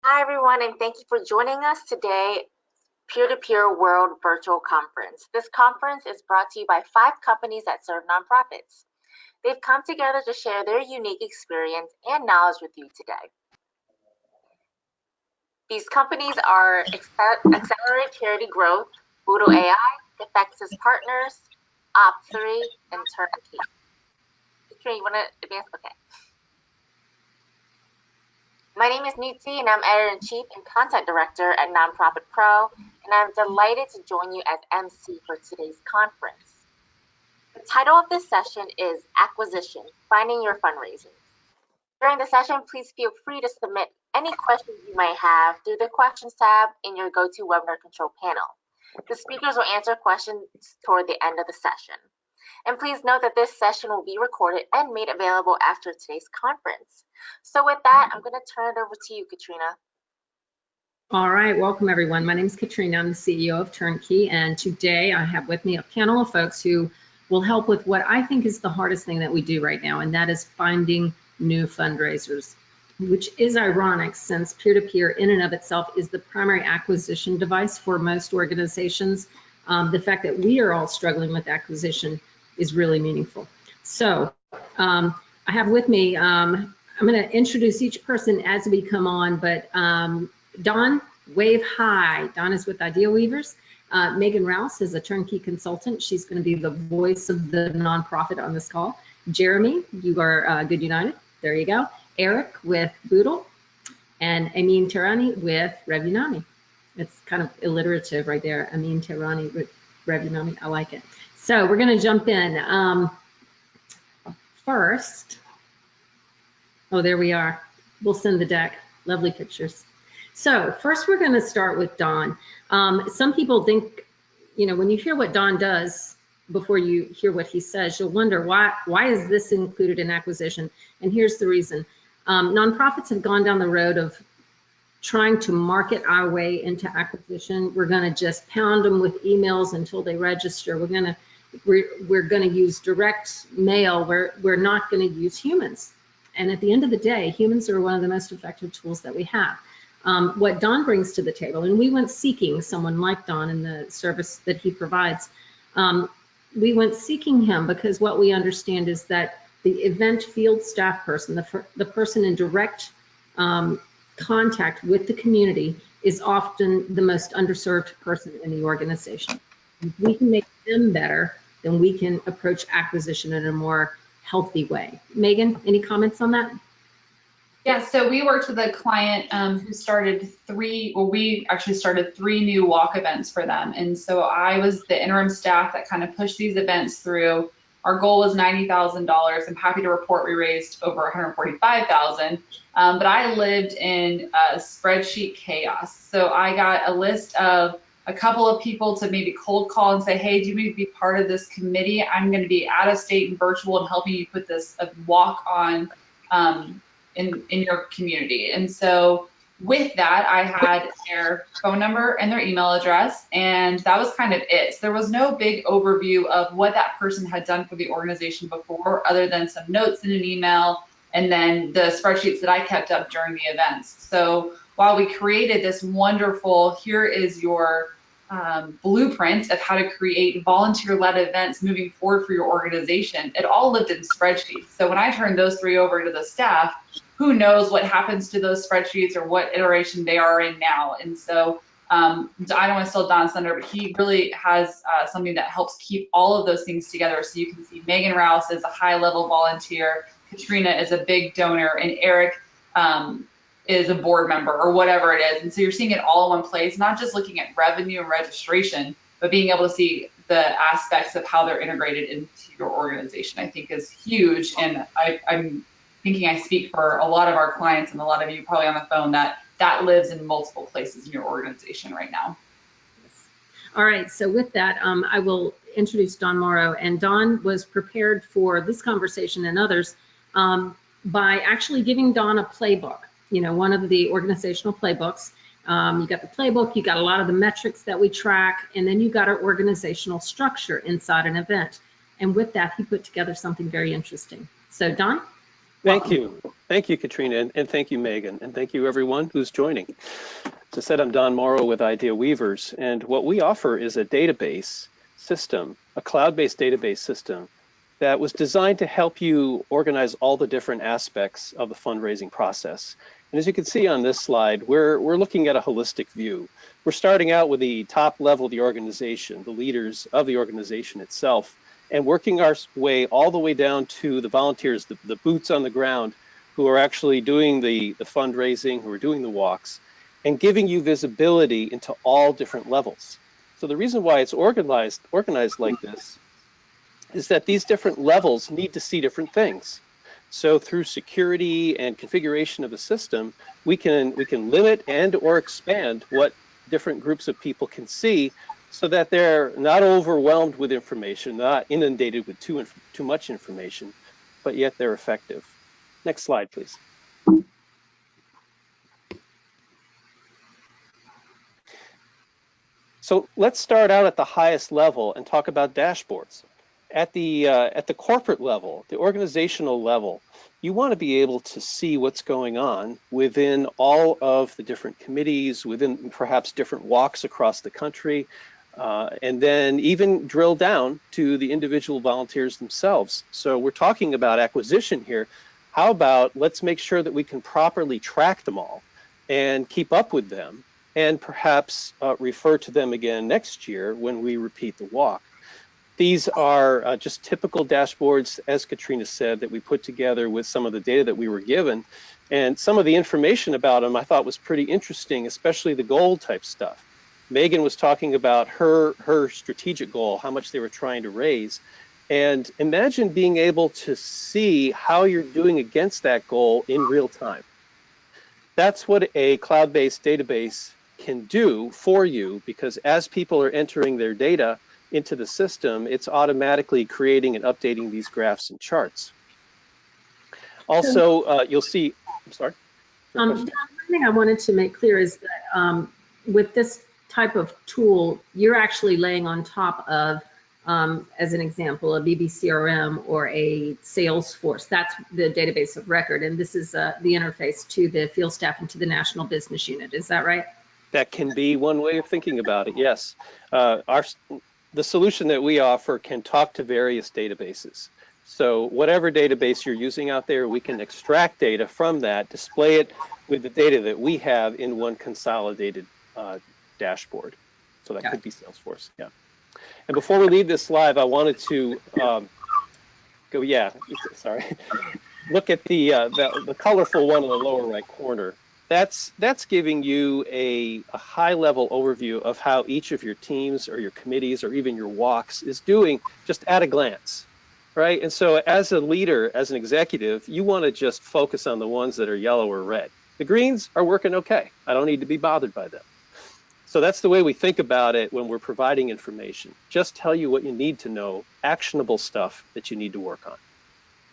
Hi, everyone, and thank you for joining us today, Peer-to-Peer World Virtual Conference. This conference is brought to you by 5 companies that serve nonprofits. They've come together to share their unique experience and knowledge with you today. These companies are Accelerate Charity Growth, boodle.ai, Defex's Partners, Op3, and Turnkey. Katrina, you want to advance? Okay. My name is Nitsi, and I'm Editor-in-Chief and Content Director at Nonprofit Pro, and I'm delighted to join you as MC for today's conference. The title of this session is Acquisition, Finding Your Fundraising. During the session, please feel free to submit any questions you might have through the Questions tab in your GoToWebinar control panel. The speakers will answer questions toward the end of the session. And please note that this session will be recorded and made available after today's conference. So with that, I'm going to turn it over to you, Katrina. All right, welcome everyone. My name is Katrina. I'm the CEO of Turnkey, and today I have with me a panel of folks who will help with what I think is the hardest thing that we do right now, and that is finding new fundraisers, which is ironic since peer-to-peer in and of itself is the primary acquisition device for most organizations. The fact that we are all struggling with acquisition is really meaningful. So I have with me, I'm going to introduce each person as we come on, but Dawn, wave hi. Dawn is with Ideal Weavers. Megan Rouse is a turnkey consultant. She's going to be the voice of the nonprofit on this call. Jeremy, you are GoodUnited. There you go. Eric with Boodle, and Amin Tehrani with Revunami. It's kind of alliterative right there. Amin Tehrani with Revunami. I like it. So we're going to jump in. First, oh, there we are. We'll send the deck. Lovely pictures. So first, we're going to start with Dawn. Some people think, you know, when you hear what Dawn does before you hear what he says, you'll wonder why is this included in acquisition? And here's the reason. Nonprofits have gone down the road of trying to market our way into acquisition. We're going to just pound them with emails until they register. We're going to use direct mail. We're not going to use humans. And at the end of the day, humans are one of the most effective tools that we have. What Dawn brings to the table, and we went seeking someone like Dawn in the service that he provides. We went seeking him because what we understand is that the event field staff person, the person in direct contact with the community, is often the most underserved person in the organization. If we can make them better, then we can approach acquisition in a more healthy way. Megan, any comments on that? Yeah, so we worked with a client who started we actually started 3 new walk events for them. And so I was the interim staff that kind of pushed these events through. Our goal was $90,000. I'm happy to report we raised over $145,000. But I lived in spreadsheet chaos. So I got a list of a couple of people to maybe cold call and say, hey, do you need to be part of this committee? I'm going to be out of state and virtual and helping you put this walk on in your community. And so with that, I had their phone number and their email address, and that was kind of it. So there was no big overview of what that person had done for the organization before, other than some notes in an email and then the spreadsheets that I kept up during the events. So while we created this wonderful, here is your blueprint of how to create volunteer-led events moving forward for your organization, it all lived in spreadsheets. So when I turned those 3 over to the staff, who knows what happens to those spreadsheets or what iteration they are in now. And so I don't want to steal Don's thunder, but he really has something that helps keep all of those things together. So you can see Megan Rouse is a high-level volunteer, Katrina is a big donor, and Eric is a board member or whatever it is. And so you're seeing it all in one place, not just looking at revenue and registration, but being able to see the aspects of how they're integrated into your organization, I think is huge. And I'm thinking I speak for a lot of our clients and a lot of you probably on the phone that lives in multiple places in your organization right now. All right, so with that, I will introduce Dawn Moro. And Dawn was prepared for this conversation and others by actually giving Dawn a playbook. You know, one of the organizational playbooks. You got the playbook, you got a lot of the metrics that we track, and then you got our organizational structure inside an event. And with that, he put together something very interesting. So, Dawn? Thank you. Thank you, Katrina, and thank you, Megan, and thank you, everyone who's joining. As I said, I'm Don Moro with Idea Weavers, and what we offer is a database system, a cloud-based database system that was designed to help you organize all the different aspects of the fundraising process. And as you can see on this slide, we're looking at a holistic view. We're starting out with the top level of the organization, the leaders of the organization itself, and working our way all the way down to the volunteers, the boots on the ground, who are actually doing the fundraising, who are doing the walks, and giving you visibility into all different levels. So the reason why it's organized like this is that these different levels need to see different things. So through security and configuration of the system, we can limit and or expand what different groups of people can see so that they're not overwhelmed with information, not inundated with too much information, but yet they're effective. Next slide, please. So let's start out at the highest level and talk about dashboards. At the corporate level, the organizational level, you want to be able to see what's going on within all of the different committees, within perhaps different walks across the country, and then even drill down to the individual volunteers themselves. So we're talking about acquisition here. How about let's make sure that we can properly track them all and keep up with them, and perhaps refer to them again next year when we repeat the walk. These are just typical dashboards, as Katrina said, that we put together with some of the data that we were given. And some of the information about them I thought was pretty interesting, especially the goal type stuff. Megan was talking about her strategic goal, how much they were trying to raise. And imagine being able to see how you're doing against that goal in real time. That's what a cloud-based database can do for you, because as people are entering their data into the system, it's automatically creating and updating these graphs and charts. Also, you'll see, I'm sorry. One thing I wanted to make clear is that with this type of tool, you're actually laying on top of, as an example, a BBCRM or a Salesforce. That's the database of record, and this is the interface to the field staff and to the national business unit. Is that right? That can be one way of thinking about it, yes. The solution that we offer can talk to various databases. So whatever database you're using out there, we can extract data from that, display it with the data that we have in one consolidated dashboard. So that could be Salesforce, yeah. And before we leave this live, I wanted to look at the colorful one in the lower right corner. That's giving you a high-level overview of how each of your teams or your committees or even your walks is doing just at a glance, right? And so as a leader, as an executive, you want to just focus on the ones that are yellow or red. The greens are working okay. I don't need to be bothered by them. So that's the way we think about it when we're providing information. Just tell you what you need to know, actionable stuff that you need to work on.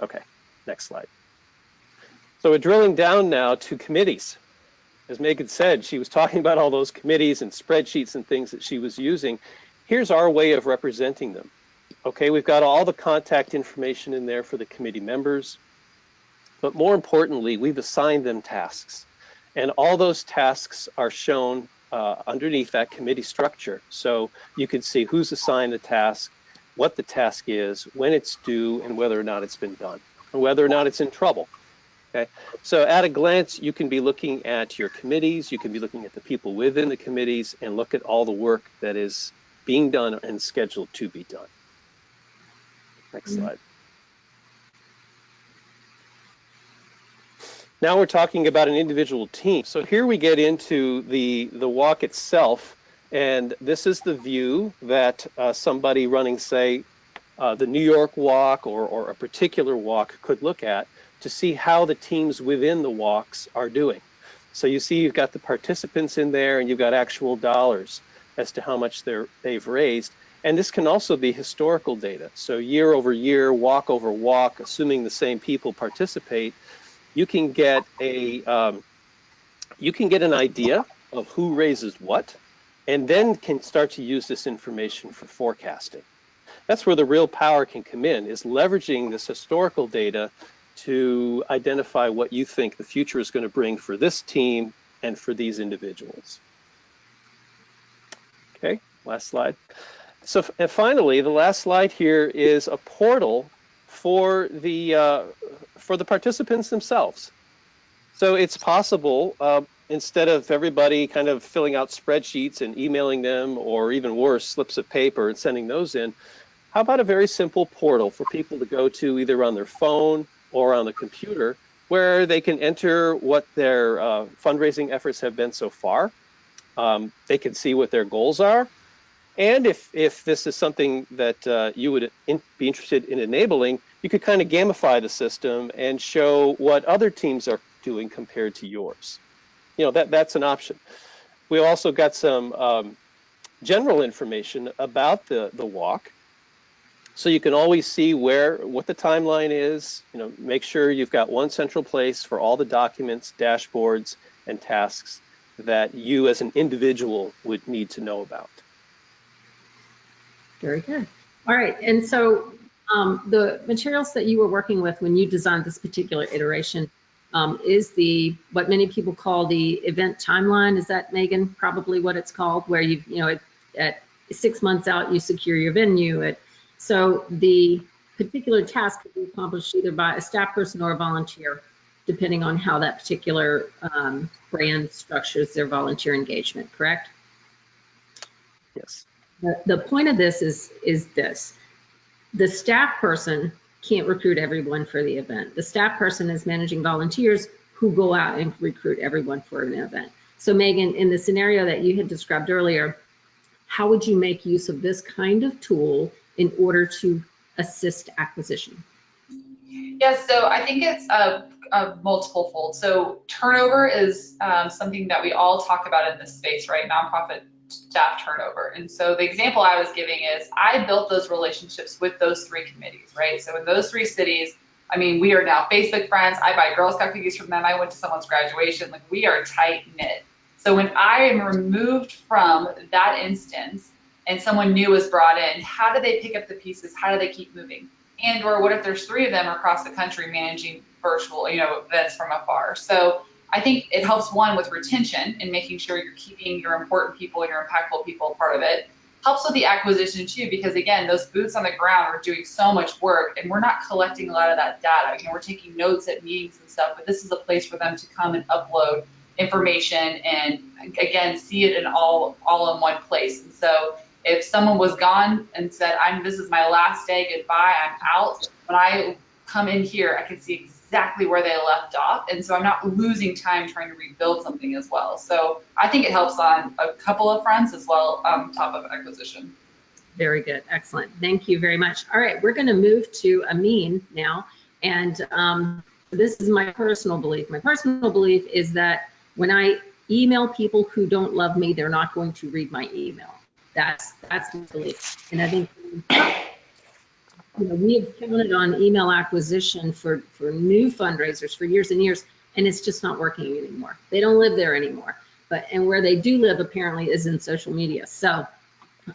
Okay, next slide. So we're drilling down now to committees. As Megan said, she was talking about all those committees and spreadsheets and things that she was using. Here's our way of representing them. Okay, we've got all the contact information in there for the committee members, but more importantly, we've assigned them tasks. And all those tasks are shown underneath that committee structure. So you can see who's assigned the task, what the task is, when it's due, and whether or not it's been done, and whether or not it's in trouble. Okay, so at a glance, you can be looking at your committees, you can be looking at the people within the committees, and look at all the work that is being done and scheduled to be done. Next slide. Now we're talking about an individual team. So here we get into the walk itself, and this is the view that somebody running, say, the New York walk or a particular walk could look at to see how the teams within the walks are doing. So you see you've got the participants in there and you've got actual dollars as to how much they've raised. And this can also be historical data. So year over year, walk over walk, assuming the same people participate, you can get an idea of who raises what, and then can start to use this information for forecasting. That's where the real power can come in, is leveraging this historical data to identify what you think the future is going to bring for this team and for these individuals. Okay, last slide. So and finally, the last slide here is a portal for the participants themselves. So it's possible, instead of everybody kind of filling out spreadsheets and emailing them, or even worse, slips of paper and sending those in, how about a very simple portal for people to go to either on their phone or on the computer, where they can enter what their fundraising efforts have been so far. They can see what their goals are. And if this is something that you would be interested in enabling, you could kind of gamify the system and show what other teams are doing compared to yours. You know, that's an option. We also got some general information about the walk, so you can always see what the timeline is. You know, make sure you've got one central place for all the documents, dashboards, and tasks that you as an individual would need to know about. Very good. All right, and so the materials that you were working with when you designed this particular iteration is what many people call the event timeline. Is that, Megan, probably what it's called, where you know, at 6 months out, you secure your venue. So the particular task could be accomplished either by a staff person or a volunteer, depending on how that particular brand structures their volunteer engagement, correct? Yes. The point of this is this. The staff person can't recruit everyone for the event. The staff person is managing volunteers who go out and recruit everyone for an event. So Megan, in the scenario that you had described earlier, how would you make use of this kind of tool in order to assist acquisition? Yes, so I think it's a multiple fold. So turnover is something that we all talk about in this space, right? Nonprofit staff turnover. And so the example I was giving is I built those relationships with those 3 committees, right? So in those 3 cities, I mean, we are now Facebook friends. I buy Girl Scout cookies from them. I went to someone's graduation. Like, we are tight knit. So when I am removed from that instance and someone new is brought in, how do they pick up the pieces? How do they keep moving? And or what if there's 3 of them across the country managing virtual, events from afar? So I think it helps, one, with retention and making sure you're keeping your important people and your impactful people part of it. Helps with the acquisition too, because again, those boots on the ground are doing so much work and we're not collecting a lot of that data. We're taking notes at meetings and stuff, but this is a place for them to come and upload information and again, see it in all in one place. And so if someone was gone and said, this is my last day, goodbye, I'm out, when I come in here, I can see exactly where they left off. And so I'm not losing time trying to rebuild something as well. So I think it helps on a couple of fronts as well on top of acquisition. Very good. Excellent. Thank you very much. All right, we're going to move to Amin now. And this is my personal belief. My personal belief is that when I email people who don't love me, they're not going to read my email. That's my belief. And I think we have counted on email acquisition for new fundraisers for years and years, and it's just not working anymore. They don't live there anymore. And where they do live apparently is in social media. So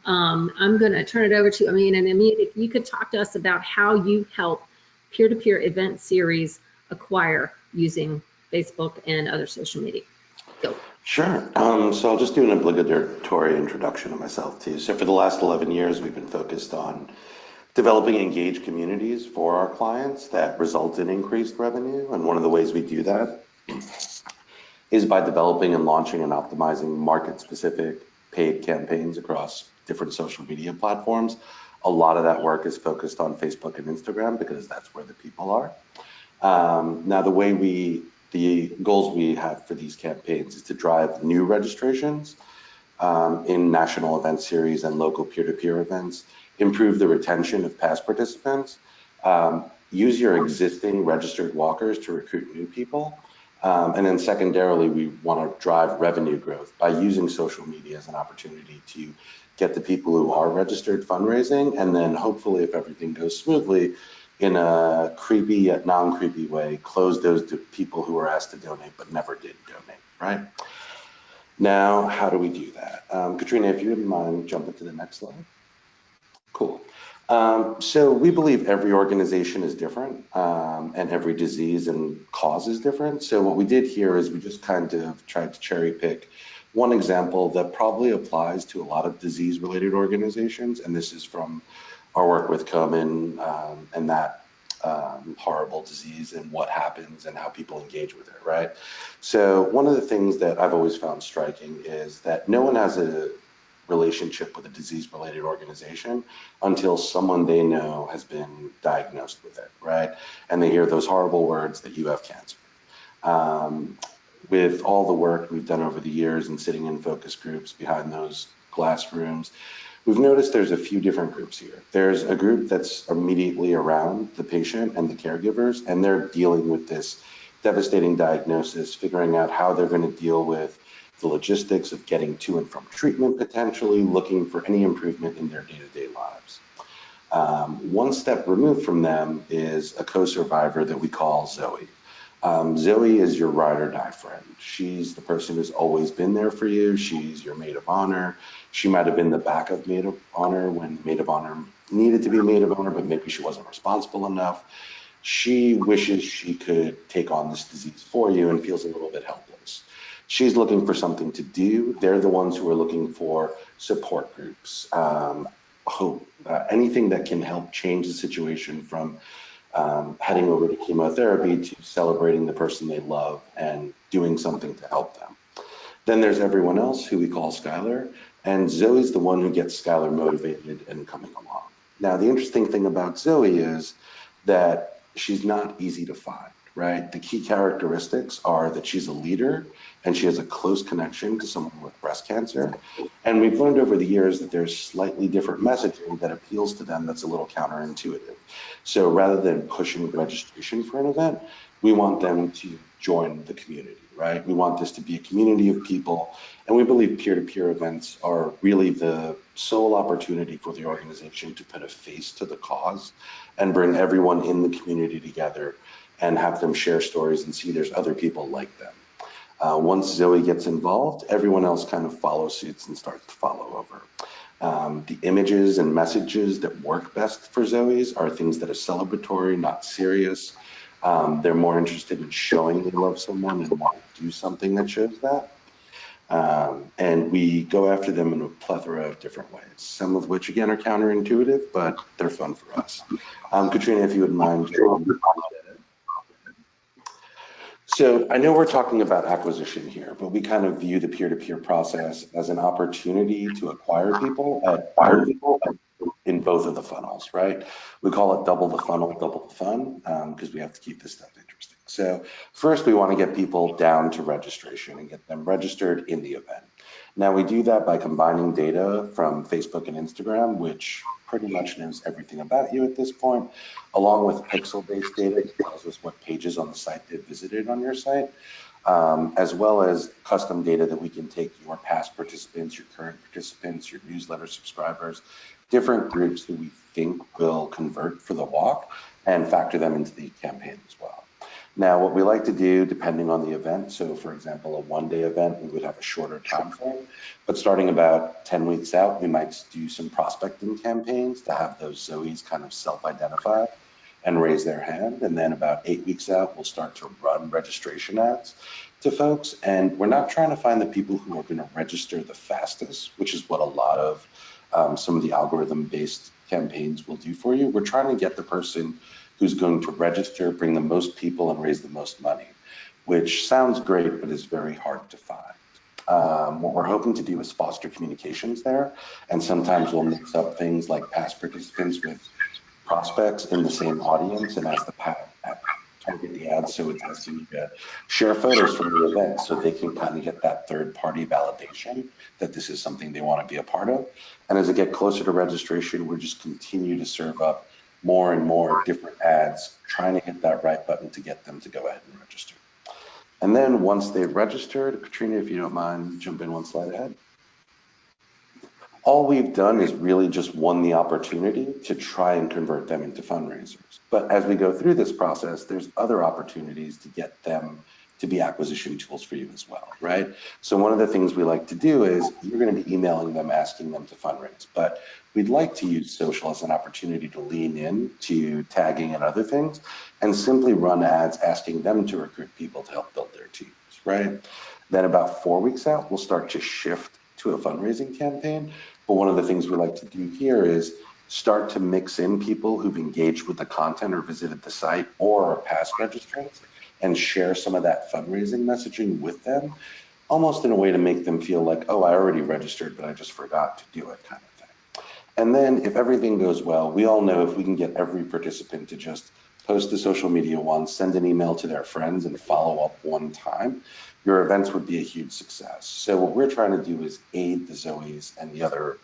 I'm going to turn it over to Amin. And Amin, if you could talk to us about how you help peer-to-peer event series acquire using Facebook and other social media. Go. Sure. So I'll just do an obligatory introduction of myself too. So for the last 11 years, we've been focused on developing engaged communities for our clients that result in increased revenue. And one of the ways we do that is by developing and launching and optimizing market-specific paid campaigns across different social media platforms. A lot of that work is focused on Facebook and Instagram because that's where the people are. Now, the goals we have for these campaigns is to drive new registrations in national event series and local peer-to-peer events, improve the retention of past participants, use your existing registered walkers to recruit new people, and then secondarily, we want to drive revenue growth by using social media as an opportunity to get the people who are registered fundraising, and then hopefully, if everything goes smoothly, in a creepy yet non-creepy way, close those to people who were asked to donate but never did donate, right? Now, how do we do that? Katrina, if you wouldn't mind jumping to the next slide. Cool. So we believe every organization is different, and every disease and cause is different. So what we did here is we just kind of tried to cherry pick one example that probably applies to a lot of disease-related organizations, and this is from our work with Komen, and that horrible disease and what happens and how people engage with it, right? So one of the things that I've always found striking is that no one has a relationship with a disease-related organization until someone they know has been diagnosed with it, right? And they hear those horrible words that you have cancer. With all the work we've done over the years and sitting in focus groups behind those glass rooms, we've noticed there's a few different groups here. There's a group that's immediately around the patient and the caregivers, and they're dealing with this devastating diagnosis, figuring out how they're going to deal with the logistics of getting to and from treatment, potentially looking for any improvement in their day-to-day lives. One step removed from them is a co-survivor that we call Zoe. Zoe is your ride or die friend. She's the person who's always been there for you. She's your maid of honor. She might have been the backup maid of honor when maid of honor needed to be maid of honor, but maybe she wasn't responsible enough. She wishes she could take on this disease for you and feels a little bit helpless. She's looking for something to do. They're the ones who are looking for support groups, hope, anything that can help change the situation from heading over to chemotherapy to celebrating the person they love and doing something to help them. Then there's everyone else who we call Skylar, and Zoe's the one who gets Skylar motivated and coming along. Now, the interesting thing about Zoe is that she's not easy to find, right? The key characteristics are that she's a leader and she has a close connection to someone with breast cancer. And we've learned over the years that there's slightly different messaging that appeals to them that's a little counterintuitive. So rather than pushing registration for an event, we want them to join the community, right? We want this to be a community of people. And we believe peer-to-peer events are really the sole opportunity for the organization to put a face to the cause and bring everyone in the community together and have them share stories and see there's other people like them. Once Zoe gets involved, everyone else kind of follows suits and starts to follow over. The images and messages that work best for Zoe's are things that are celebratory, not serious. They're more interested in showing they love someone and want to do something that shows that. And we go after them in a plethora of different ways, some of which, again, are counterintuitive, but they're fun for us. Katrina, if you wouldn't mind. So I know we're talking about acquisition here, but we kind of view the peer-to-peer process as an opportunity to acquire people in both of the funnels, right? We call it double the funnel, double the fun, because we have to keep this stuff interesting. So first, we want to get people down to registration and get them registered in the event. Now, we do that by combining data from Facebook and Instagram, which pretty much knows everything about you at this point, along with pixel-based data that tells us what pages on the site they've visited on your site, as well as custom data that we can take your past participants, your current participants, your newsletter subscribers, different groups who we think will convert for the walk and factor them into the campaign as well. Now, what we like to do, depending on the event, so for example, a one-day event, we would have a shorter time frame, but starting about 10 weeks out, we might do some prospecting campaigns to have those Zoes kind of self-identify and raise their hand. And then about 8 weeks out, we'll start to run registration ads to folks. And we're not trying to find the people who are going to register the fastest, which is what a lot of some of the algorithm-based campaigns will do for you. We're trying to get the person who's going to register, bring the most people, and raise the most money, which sounds great, but is very hard to find. What we're hoping to do is foster communications there, and sometimes we'll mix up things like past participants with prospects in the same audience and ask the target the ads so it's asking you to share photos from the event so they can kind of get that third-party validation that this is something they want to be a part of. And as it gets closer to registration, we'll just continue to serve up more and more different ads, trying to hit that right button to get them to go ahead and register. And then once they've registered, Katrina, if you don't mind, jump in one slide ahead. All we've done is really just won the opportunity to try and convert them into fundraisers. But as we go through this process, there's other opportunities to get them to be acquisition tools for you as well, right? So one of the things we like to do is you're going to be emailing them, asking them to fundraise, but we'd like to use social as an opportunity to lean in to tagging and other things and simply run ads asking them to recruit people to help build their teams, right? Then about 4 weeks out, we'll start to shift to a fundraising campaign. But one of the things we like to do here is start to mix in people who've engaged with the content or visited the site or are past registrants and share some of that fundraising messaging with them, almost in a way to make them feel like, oh, I already registered, but I just forgot to do it kind of thing. And then if everything goes well, we all know if we can get every participant to just post to social media once, send an email to their friends and follow up one time, your events would be a huge success. So what we're trying to do is aid the Zoes and the other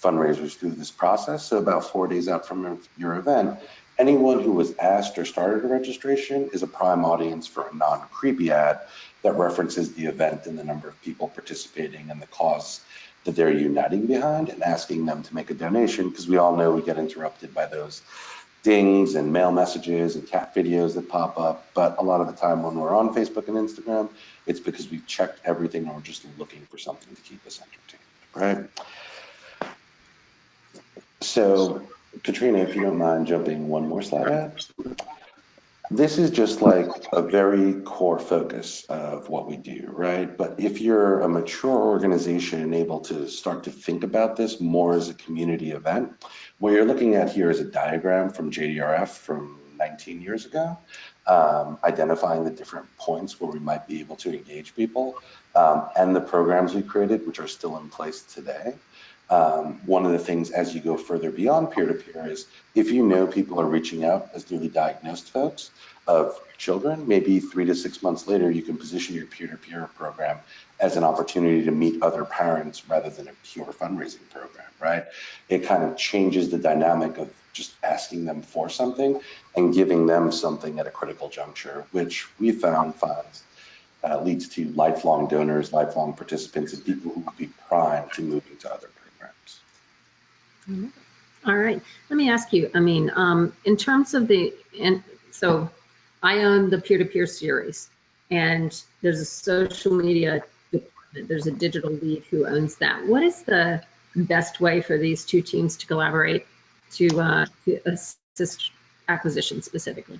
fundraisers through this process. So about 4 days out from your event, anyone who was asked or started a registration is a prime audience for a non-creepy ad that references the event and the number of people participating and the cause that they're uniting behind and asking them to make a donation, because we all know we get interrupted by those dings and mail messages and cat videos that pop up. But a lot of the time when we're on Facebook and Instagram, it's because we've checked everything and we're just looking for something to keep us entertained, right? So Katrina, if you don't mind jumping one more slide ahead. This is just like a very core focus of what we do, right? But if you're a mature organization and able to start to think about this more as a community event, what you're looking at here is a diagram from JDRF from 19 years ago, identifying the different points where we might be able to engage people, and the programs we created, which are still in place today. One of the things as you go further beyond peer-to-peer is if you know people are reaching out as newly diagnosed folks of children, maybe 3 to 6 months later, you can position your peer-to-peer program as an opportunity to meet other parents rather than a pure fundraising program, right? It kind of changes the dynamic of just asking them for something and giving them something at a critical juncture, which we found leads to lifelong donors, lifelong participants, and people who will be primed to moving to other programs. All right. Let me ask you, Amin, in terms of so I own the peer-to-peer series, and there's a social media department. There's a digital lead who owns that. What is the best way for these two teams to collaborate to assist acquisition specifically?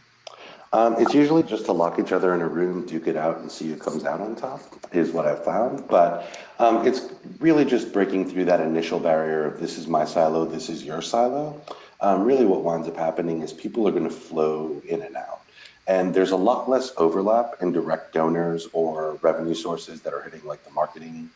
It's usually just to lock each other in a room, duke it out, and see who comes out on top is what I've found. But it's really just breaking through that initial barrier of this is my silo, this is your silo. Really what winds up happening is people are going to flow in and out. And there's a lot less overlap in direct donors or revenue sources that are hitting like the marketing,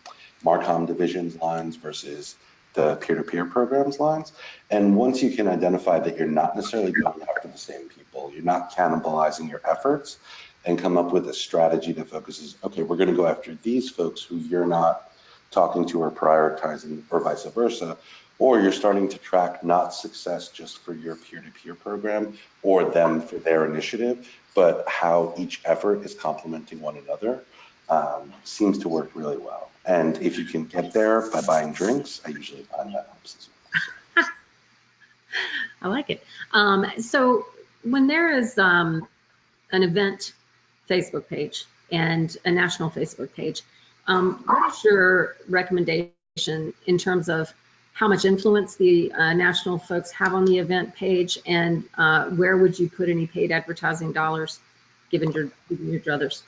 Marcom divisions lines versus the peer-to-peer programs lines. And once you can identify that you're not necessarily going after the same people, you're not cannibalizing your efforts, and come up with a strategy that focuses, okay, we're going to go after these folks who you're not talking to or prioritizing, or vice versa, or you're starting to track not success just for your peer-to-peer program or them for their initiative, but how each effort is complementing one another, seems to work really well. And if you can get there by buying drinks, I usually find that helps as well. I like it. So when there is an event Facebook page and a national Facebook page, what is your recommendation in terms of how much influence the national folks have on the event page, and where would you put any paid advertising dollars given your druthers?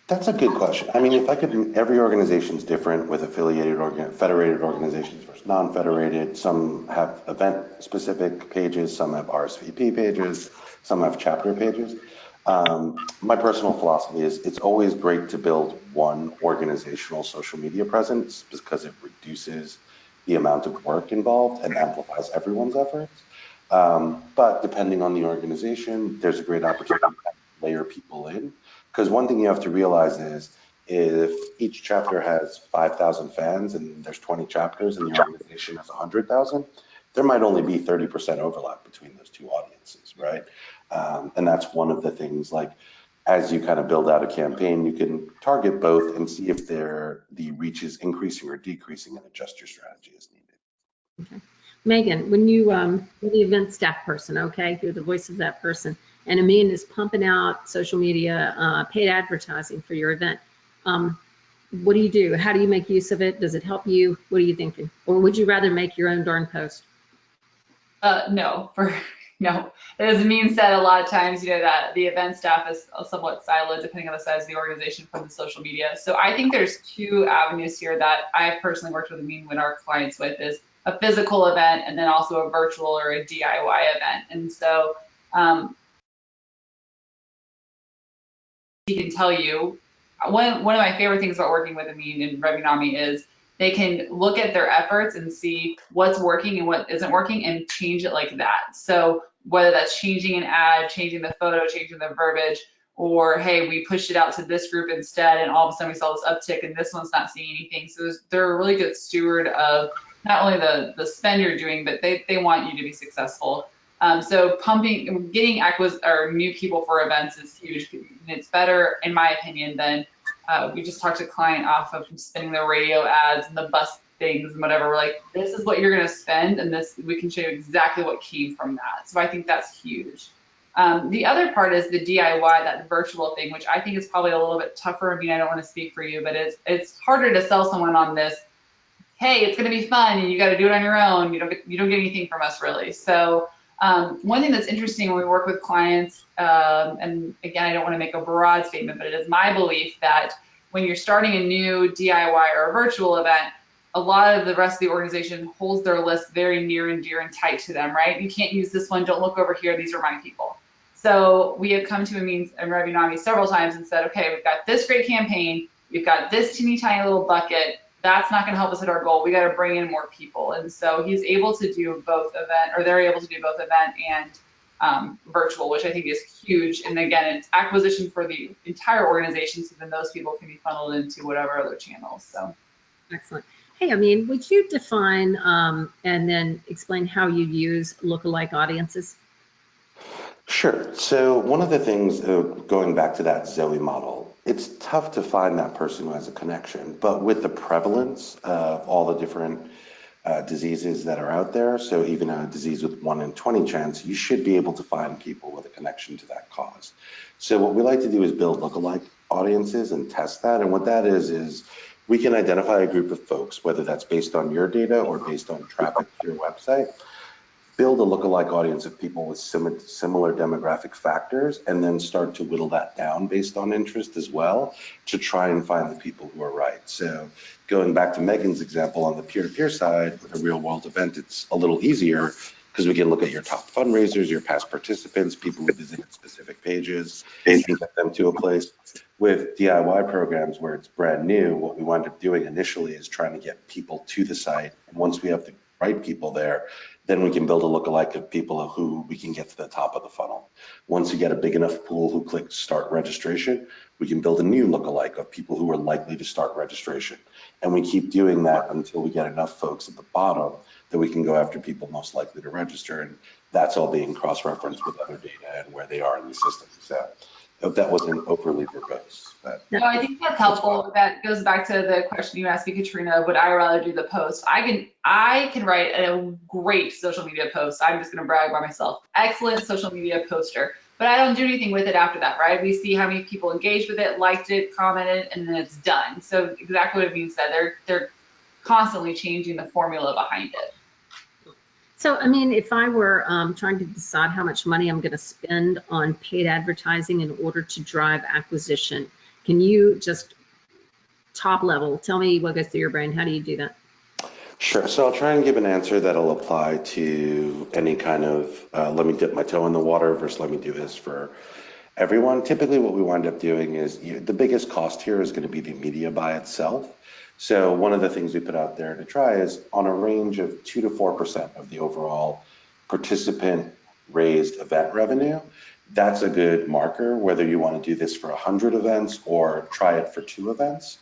That's a good question. I mean, if I could, every organization is different with affiliated, federated organizations versus non-federated. Some have event-specific pages, some have RSVP pages, some have chapter pages. My personal philosophy is it's always great to build one organizational social media presence because it reduces the amount of work involved and amplifies everyone's efforts. But depending on the organization, there's a great opportunity to layer people in. Because one thing you have to realize is if each chapter has 5,000 fans and there's 20 chapters and the organization has 100,000, there might only be 30% overlap between those two audiences, right? And that's one of the things, like, as you kind of build out a campaign, you can target both and see if the reach is increasing or decreasing and adjust your strategy as needed. Okay. Megan, when you're the event staff person, okay, you're the voice of that person, and Amin is pumping out social media, paid advertising for your event. What do you do? How do you make use of it? Does it help you? What are you thinking? Or would you rather make your own darn post? No. As Amin said, a lot of times, that the event staff is somewhat siloed depending on the size of the organization from the social media. So I think there's two avenues here that I personally worked with Amin with our clients with, is a physical event and then also a virtual or a DIY event. And so he can tell you, one of my favorite things about working with Amin and Revunami is they can look at their efforts and see what's working and what isn't working and change it like that. So whether that's changing an ad, changing the photo, changing the verbiage, or hey, we pushed it out to this group instead and all of a sudden we saw this uptick and this one's not seeing anything. So they're a really good steward of not only the spend you're doing, but they want you to be successful. So getting new people for events is huge. It's better, in my opinion, than we just talked to a client off of spinning the radio ads and the bus things and whatever. We're like, this is what you're going to spend, and we can show you exactly what came from that. So I think that's huge. The other part is the DIY, that virtual thing, which I think is probably a little bit tougher. I mean, I don't want to speak for you, but it's harder to sell someone on this. Hey, it's going to be fun, and you got to do it on your own. You don't get anything from us, really. So one thing that's interesting when we work with clients, and again, I don't want to make a broad statement, but it is my belief that when you're starting a new DIY or a virtual event, a lot of the rest of the organization holds their list very near and dear and tight to them, right? You can't use this one. Don't look over here. These are my people. So we have come to Amin and Revunami several times and said, okay, we've got this great campaign. We've got this teeny tiny little bucket. That's not going to help us hit our goal. We got to bring in more people. And so he's able to do both event, or they're able to do both event and virtual, which I think is huge. And again, it's acquisition for the entire organization, so then those people can be funneled into whatever other channels. So excellent. Hey, Amin, would you define and then explain how you use lookalike audiences? Sure. So one of the things, going back to that Zoe model, it's tough to find that person who has a connection, but with the prevalence of all the different diseases that are out there, so even a disease with 1 in 20 chance, you should be able to find people with a connection to that cause. So what we like to do is build lookalike audiences and test that. And what that is we can identify a group of folks, whether that's based on your data or based on traffic to your website, build a lookalike audience of people with similar demographic factors, and then start to whittle that down based on interest as well to try and find the people who are right. So going back to Megan's example on the peer-to-peer side, with a real-world event, it's a little easier because we can look at your top fundraisers, your past participants, people who visited specific pages, and get them to a place. With DIY programs where it's brand new, what we wind up doing initially is trying to get people to the site. And once we have the right people there, then we can build a lookalike of people who we can get to the top of the funnel. Once we get a big enough pool who click start registration, we can build a new lookalike of people who are likely to start registration. And we keep doing that until we get enough folks at the bottom that we can go after people most likely to register. And that's all being cross-referenced with other data and where they are in the system. So I hope that wasn't overly verbose. No, I think that's helpful. That goes back to the question you asked me, Katrina, would I rather do the post? I can write a great social media post. I'm just going to brag by myself. Excellent social media poster. But I don't do anything with it after that, right? We see how many people engaged with it, liked it, commented, and then it's done. So exactly what Amin said, they're constantly changing the formula behind it. So, I mean, if I were trying to decide how much money I'm going to spend on paid advertising in order to drive acquisition, can you just top level tell me what goes through your brain? How do you do that? Sure. So I'll try and give an answer that'll apply to any kind of let me dip my toe in the water versus let me do this for everyone. Typically what we wind up doing is the biggest cost here is going to be the media by itself. So one of the things we put out there to try is on a range of 2 to 4% of the overall participant raised event revenue. That's a good marker, whether you want to do this for 100 events or try it for 2 events.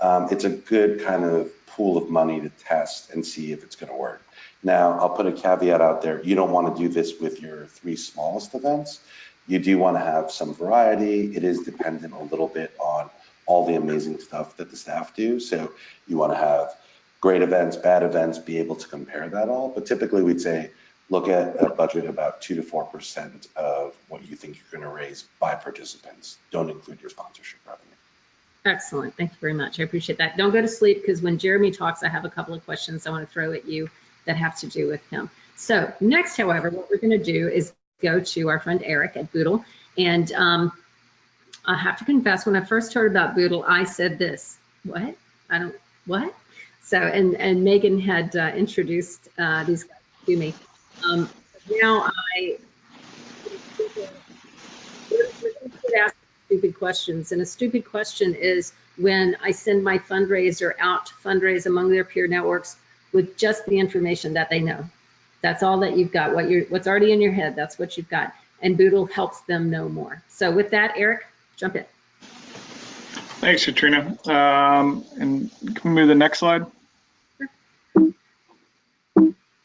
It's a good kind of pool of money to test and see if it's going to work. Now, I'll put a caveat out there. You don't want to do this with your 3 smallest events. You do want to have some variety. It is dependent a little bit on all the amazing stuff that the staff do. So you want to have great events, bad events, be able to compare that all. But typically we'd say, look at a budget about 2 to 4% of what you think you're going to raise by participants. Don't include your sponsorship revenue. Excellent. Thank you very much. I appreciate that. Don't go to sleep, because when Jeremy talks, I have a couple of questions I want to throw at you that have to do with him. So next, however, what we're going to do is go to our friend Eric at Boodle. And I have to confess, when I first heard about Boodle, I said this, what? What? So, and Megan had introduced these guys to me. Now I would ask stupid questions, and a stupid question is when I send my fundraiser out to fundraise among their peer networks with just the information that they know. That's all that you've got. What's already in your head, that's what you've got. And Boodle helps them know more. So with that, Eric, jump in. Thanks, Katrina. And can we move to the next slide?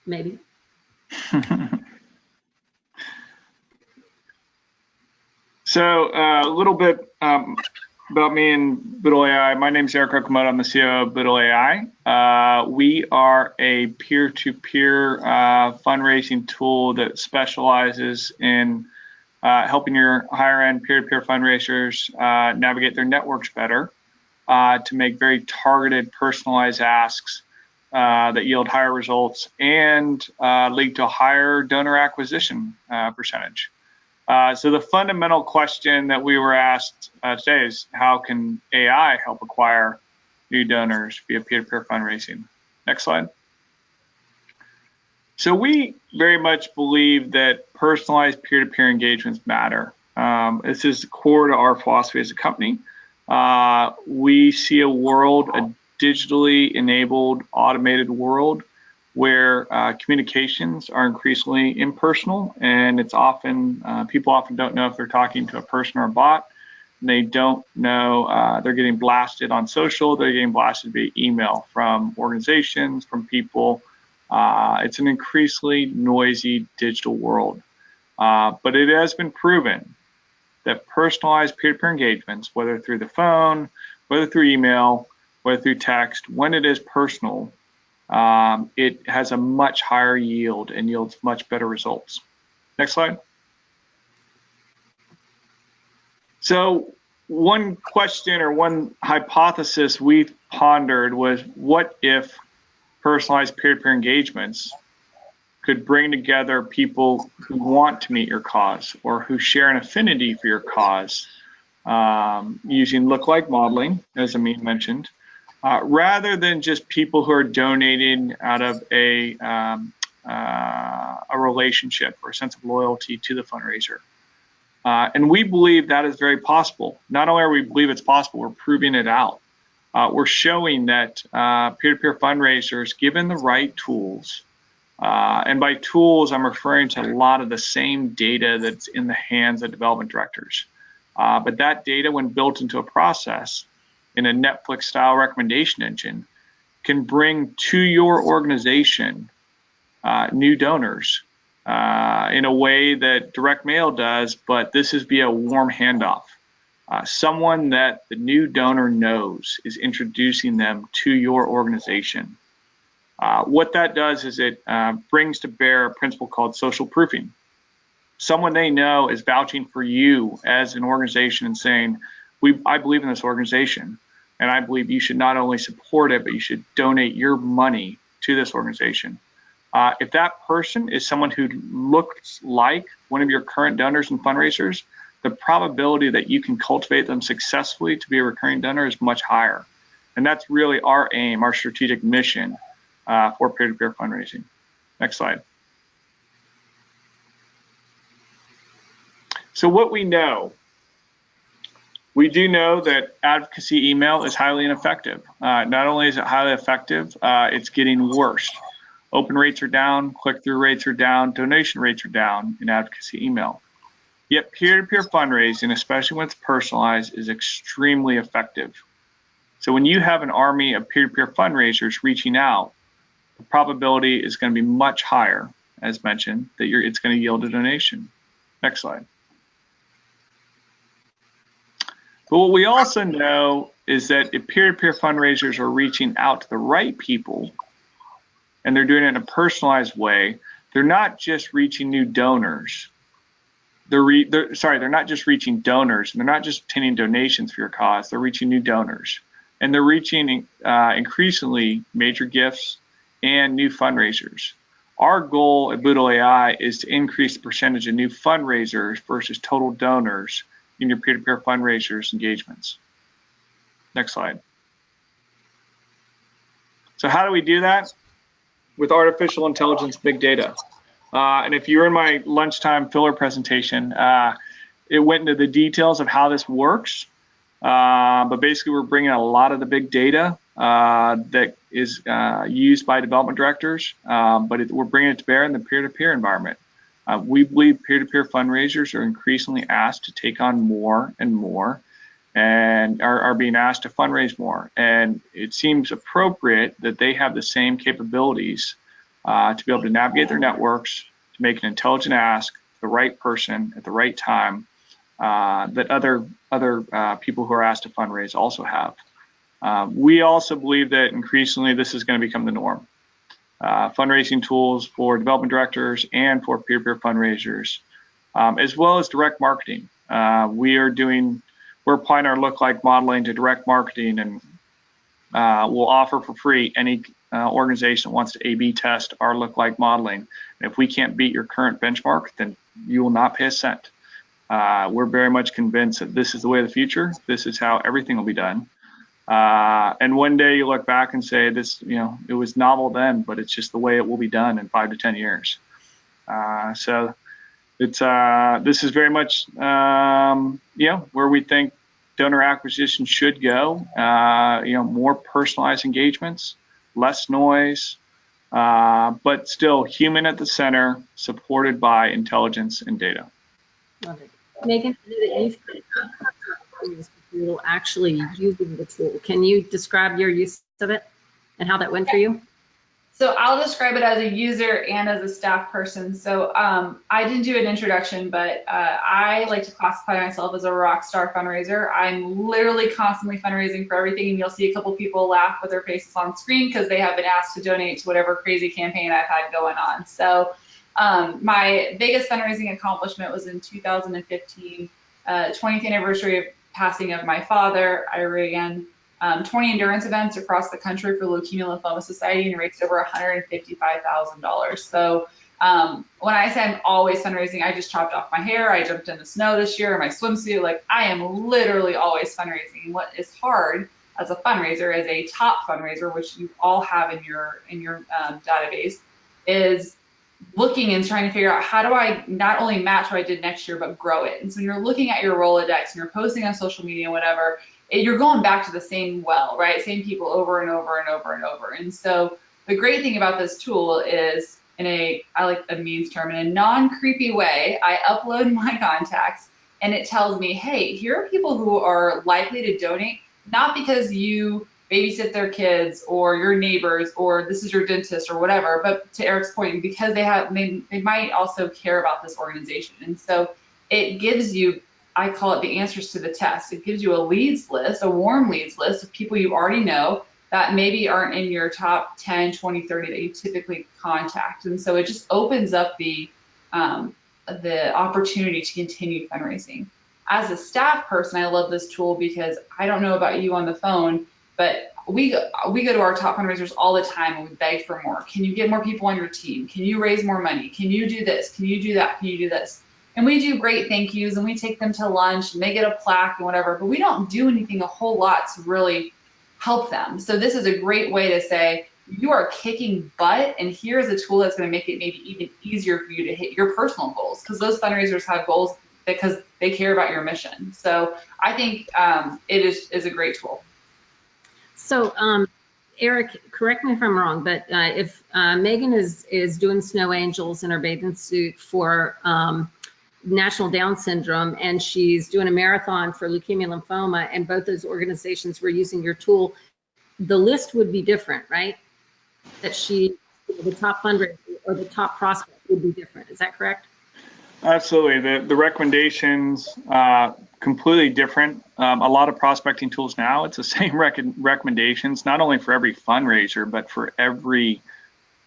Maybe. So a little bit about me and boodle.ai. My name is Eric Okimoto. I'm the CEO of boodle.ai. We are a peer-to-peer fundraising tool that specializes in helping your higher-end peer-to-peer fundraisers navigate their networks better to make very targeted, personalized asks that yield higher results and lead to a higher donor acquisition percentage. So the fundamental question that we were asked today is, how can AI help acquire new donors via peer-to-peer fundraising? Next slide. So we very much believe that personalized peer-to-peer engagements matter. This is core to our philosophy as a company. We see a world, a digitally enabled, automated world where communications are increasingly impersonal, and it's often, people often don't know if they're talking to a person or a bot. And they don't know, they're getting blasted on social, they're getting blasted via email from organizations, from people. It's an increasingly noisy digital world. But it has been proven that personalized peer-to-peer engagements, whether through the phone, whether through email, whether through text, when it is personal, it has a much higher yield and yields much better results. Next slide. So one question or one hypothesis we pondered was, what if personalized peer-to-peer engagements could bring together people who want to meet your cause or who share an affinity for your cause using lookalike modeling, as Amin mentioned, rather than just people who are donating out of a relationship or a sense of loyalty to the fundraiser. And we believe that is very possible. Not only are we believe it's possible, we're proving it out. We're showing that peer-to-peer fundraisers, given the right tools, and by tools, I'm referring to a lot of the same data that's in the hands of development directors. But that data, when built into a process in a Netflix-style recommendation engine, can bring to your organization new donors in a way that direct mail does, but this is via a warm handoff. Someone that the new donor knows is introducing them to your organization. What that does is it brings to bear a principle called social proofing. Someone they know is vouching for you as an organization and saying, I believe in this organization, and I believe you should not only support it, but you should donate your money to this organization. If that person is someone who looks like one of your current donors and fundraisers, the probability that you can cultivate them successfully to be a recurring donor is much higher. And that's really our aim, our strategic mission for peer-to-peer fundraising. Next slide. So what we know, we do know that advocacy email is highly ineffective. Not only is it highly effective, it's getting worse. Open rates are down, click-through rates are down, donation rates are down in advocacy email. Yet peer-to-peer fundraising, especially when it's personalized, is extremely effective. So when you have an army of peer-to-peer fundraisers reaching out, the probability is going to be much higher, as mentioned, that it's going to yield a donation. Next slide. But what we also know is that if peer-to-peer fundraisers are reaching out to the right people, and they're doing it in a personalized way, they're not just reaching new donors, they're not just reaching donors, and they're not just obtaining donations for your cause, they're reaching new donors. And they're reaching increasingly major gifts and new fundraisers. Our goal at boodle.ai is to increase the percentage of new fundraisers versus total donors in your peer-to-peer fundraisers engagements. Next slide. So how do we do that? With artificial intelligence, big data. And if you're in my lunchtime filler presentation, it went into the details of how this works. But basically, we're bringing a lot of the big data that is used by development directors, but we're bringing it to bear in the peer-to-peer environment. We believe peer-to-peer fundraisers are increasingly asked to take on more and more, and are being asked to fundraise more. And it seems appropriate that they have the same capabilities to be able to navigate their networks, to make an intelligent ask to the right person at the right time, that other people who are asked to fundraise also have. We also believe that increasingly this is going to become the norm. Fundraising tools for development directors and for peer-to-peer fundraisers, as well as direct marketing. We're applying our look-like modeling to direct marketing, and we'll offer for free any organization that wants to A/B test our look-like modeling. And if we can't beat your current benchmark, then you will not pay a cent. We're very much convinced that this is the way of the future. This is how everything will be done. And one day you look back and say, this, it was novel then, but it's just the way it will be done in 5 to 10 years. So it's this is very much where we think donor acquisition should go. More personalized engagements, less noise, but still human at the center, supported by intelligence and data. Love it. Megan, you've actually using the tool. Can you describe your use of it and how that went for you? So I'll describe it as a user and as a staff person. So I didn't do an introduction, but I like to classify myself as a rock star fundraiser. I'm literally constantly fundraising for everything, and you'll see a couple people laugh with their faces on screen because they have been asked to donate to whatever crazy campaign I've had going on. So my biggest fundraising accomplishment was in 2015, 20th anniversary of passing of my father. I ran 20 endurance events across the country for Leukemia Lymphoma Society and raised over $155,000. So when I say I'm always fundraising, I just chopped off my hair. I jumped in the snow this year in my swimsuit. Like, I am literally always fundraising. What is hard as a fundraiser, as a top fundraiser, which you all have in your database, is looking and trying to figure out, how do I not only match what I did next year, but grow it? And so when you're looking at your Rolodex and you're posting on social media, whatever, you're going back to the same well, right? Same people over and over and over and over. And so the great thing about this tool is, I like Amin's term, in a non-creepy way, I upload my contacts and it tells me, hey, here are people who are likely to donate, not because you babysit their kids or your neighbors or this is your dentist or whatever, but to Eric's point, because they might also care about this organization. And so it gives you, I call it the answers to the test. It gives you a leads list, a warm leads list of people you already know that maybe aren't in your top 10, 20, 30 that you typically contact. And so it just opens up the opportunity to continue fundraising. As a staff person, I love this tool because I don't know about you on the phone, but we go to our top fundraisers all the time and we beg for more. Can you get more people on your team? Can you raise more money? Can you do this? Can you do that? Can you do this? And we do great thank yous and we take them to lunch and they get a plaque and whatever, but we don't do anything a whole lot to really help them. So this is a great way to say, you are kicking butt and here's a tool that's going to make it maybe even easier for you to hit your personal goals, because those fundraisers have goals because they care about your mission. So I think it is a great tool. So Eric, correct me if I'm wrong, but if Megan is doing snow angels in her bathing suit for National Down Syndrome, and she's doing a marathon for leukemia lymphoma, and both those organizations were using your tool, the list would be different, right? That the top fundraiser or the top prospect would be different. Is that correct? Absolutely. The recommendations completely different. A lot of prospecting tools now, it's the same recommendations, not only for every fundraiser, but for every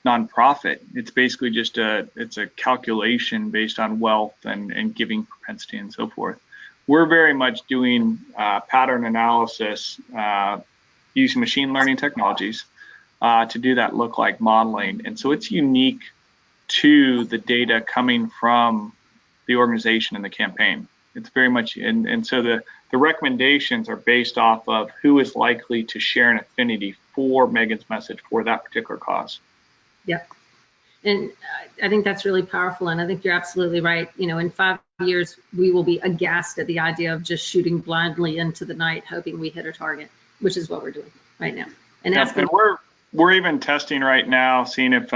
nonprofit. It's basically just it's a calculation based on wealth and giving propensity and so forth. We're very much doing pattern analysis using machine learning technologies to do that look-like modeling. And so it's unique to the data coming from the organization and the campaign. It's very much, and so the recommendations are based off of who is likely to share an affinity for Megan's message for that particular cause. Yep. And I think that's really powerful. And I think you're absolutely right. You know, in 5 years, we will be aghast at the idea of just shooting blindly into the night, hoping we hit a target, which is what we're doing right now. And asking. And we're even testing right now, seeing if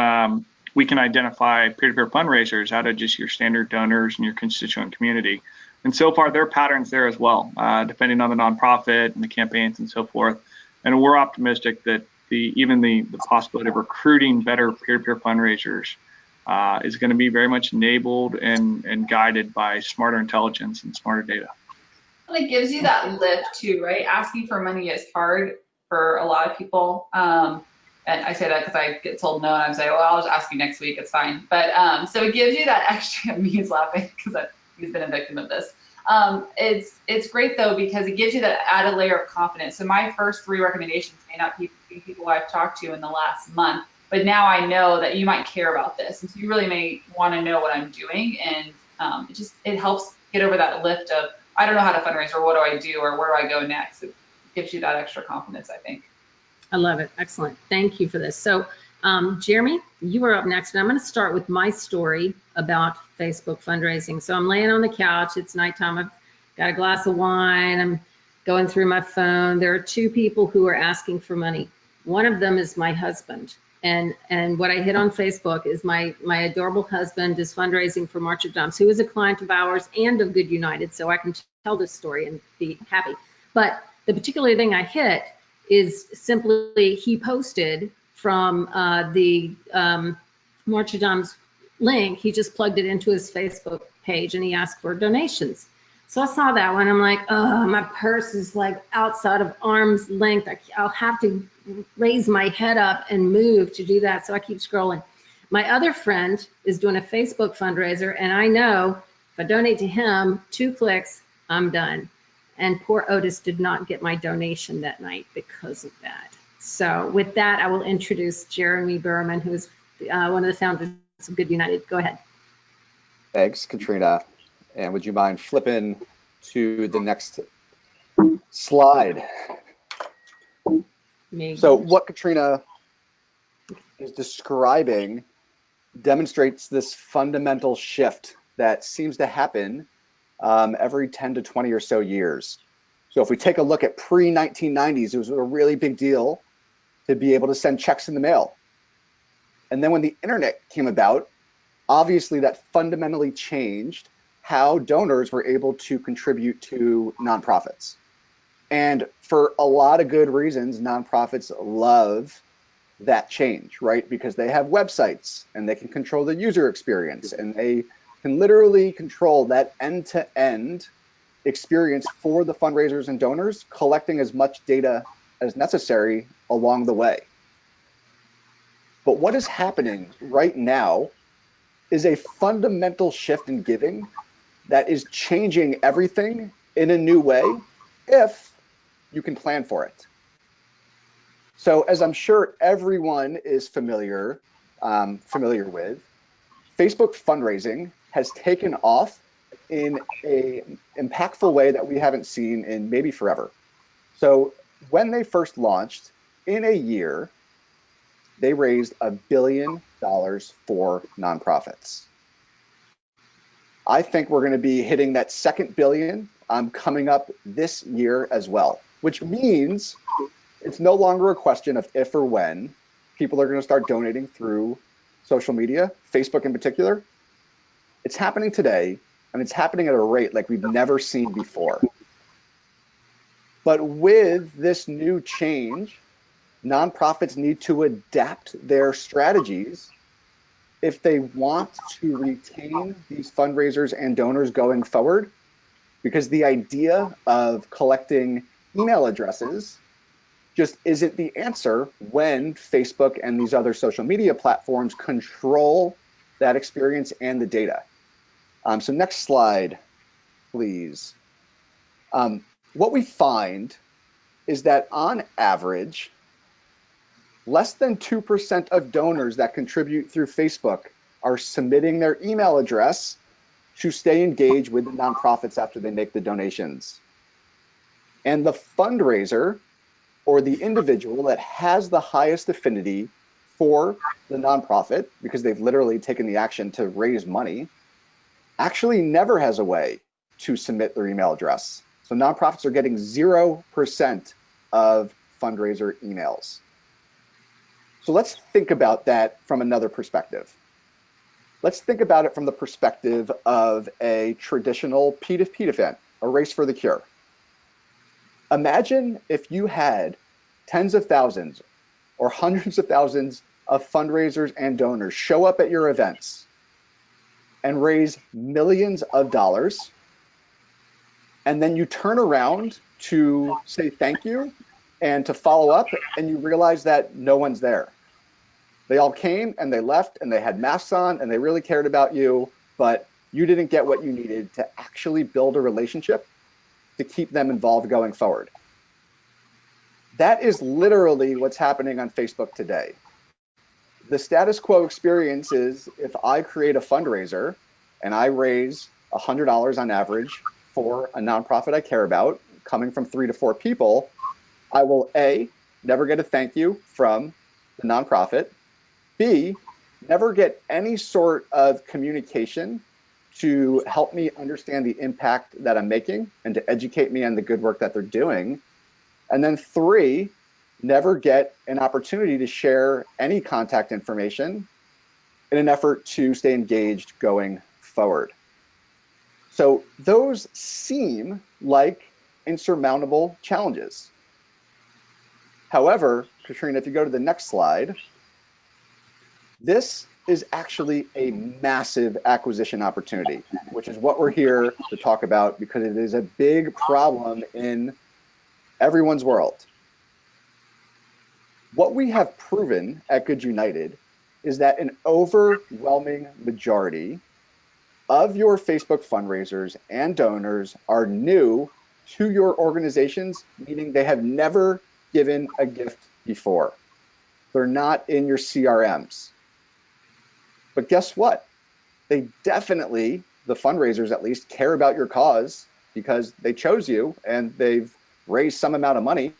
we can identify peer-to-peer fundraisers out of just your standard donors and your constituent community. And so far, there are patterns there as well, depending on the nonprofit and the campaigns and so forth. And we're optimistic that even the possibility of recruiting better peer-to-peer fundraisers is going to be very much enabled and guided by smarter intelligence and smarter data. Well, it gives you that lift too, right? Asking for money is hard for a lot of people. And I say that because I get told no, and I'm saying, well, I'll just ask you next week, it's fine. But so it gives you that extra, he's laughing because he's been a victim of this. It's great though, because it gives you that added layer of confidence. So my first 3 recommendations may not be people I've talked to in the last month, but now I know that you might care about this. And so you really may want to know what I'm doing. And it helps get over that lift of, I don't know how to fundraise, or what do I do, or where do I go next? It gives you that extra confidence, I think. I love it. Excellent. Thank you for this. So Jeremy, you are up next, and I'm going to start with my story about Facebook fundraising. So I'm laying on the couch. It's nighttime. I've got a glass of wine. I'm going through my phone. There are 2 people who are asking for money. One of them is my husband. And what I hit on Facebook is my adorable husband is fundraising for March of Dimes, who is a client of ours and of GoodUnited, so I can tell this story and be happy. But the particular thing I hit is simply he posted from the March of Dimes link. He just plugged it into his Facebook page and he asked for donations. So I saw that one. I'm like, oh, my purse is like outside of arm's length. I'll have to raise my head up and move to do that. So I keep scrolling. My other friend is doing a Facebook fundraiser, and I know if I donate to him, 2 clicks, I'm done. And poor Otis did not get my donation that night because of that. So with that, I will introduce Jeremy Berman, who is one of the founders of GoodUnited. Go ahead. Thanks, Katrina. And would you mind flipping to the next slide? Maybe. So what Katrina is describing demonstrates this fundamental shift that seems to happen every 10 to 20 or so years. So if we take a look at pre-1990s, it was a really big deal to be able to send checks in the mail. And then when the internet came about, obviously that fundamentally changed how donors were able to contribute to nonprofits. And for a lot of good reasons, nonprofits love that change, right? Because they have websites and they can control the user experience, and they can literally control that end-to-end experience for the fundraisers and donors, collecting as much data as necessary along the way. But what is happening right now is a fundamental shift in giving that is changing everything in a new way if you can plan for it. So as I'm sure everyone is familiar with, Facebook fundraising has taken off in an impactful way that we haven't seen in maybe forever. So when they first launched, in a year, they raised $1 billion for nonprofits. I think we're going to be hitting that second billion coming up this year as well, which means it's no longer a question of if or when people are going to start donating through social media, Facebook in particular. It's happening today, and it's happening at a rate like we've never seen before. But with this new change, nonprofits need to adapt their strategies if they want to retain these fundraisers and donors going forward, because the idea of collecting email addresses just isn't the answer when Facebook and these other social media platforms control that experience and the data. So next slide, please. What we find is that on average, less than 2% of donors that contribute through Facebook are submitting their email address to stay engaged with the nonprofits after they make the donations. And the fundraiser or the individual that has the highest affinity for the nonprofit, because they've literally taken the action to raise money, actually never has a way to submit their email address. So nonprofits are getting 0% of fundraiser emails. So let's think about that from another perspective. Let's think about it from the perspective of a traditional P2P event, a race for the cure. Imagine if you had tens of thousands or hundreds of thousands of fundraisers and donors show up at your events and raise millions of dollars, and then you turn around to say thank you and to follow up, and you realize that no one's there. They all came and they left and they had masks on and they really cared about you, but you didn't get what you needed to actually build a relationship to keep them involved going forward. That is literally what's happening on Facebook today. The status quo experience is if I create a fundraiser and I raise $100 on average for a nonprofit I care about, coming from 3 to 4 people, I will A, never get a thank you from the nonprofit, B, never get any sort of communication to help me understand the impact that I'm making and to educate me on the good work that they're doing. And then 3, never get an opportunity to share any contact information in an effort to stay engaged going forward. So those seem like insurmountable challenges. However, Katrina, if you go to the next slide, this is actually a massive acquisition opportunity, which is what we're here to talk about because it is a big problem in everyone's world. What we have proven at GoodUnited is that an overwhelming majority of your Facebook fundraisers and donors are new to your organizations, meaning they have never given a gift before. They're not in your CRMs. But guess what? They definitely, the fundraisers at least, care about your cause because they chose you and they've raised some amount of money.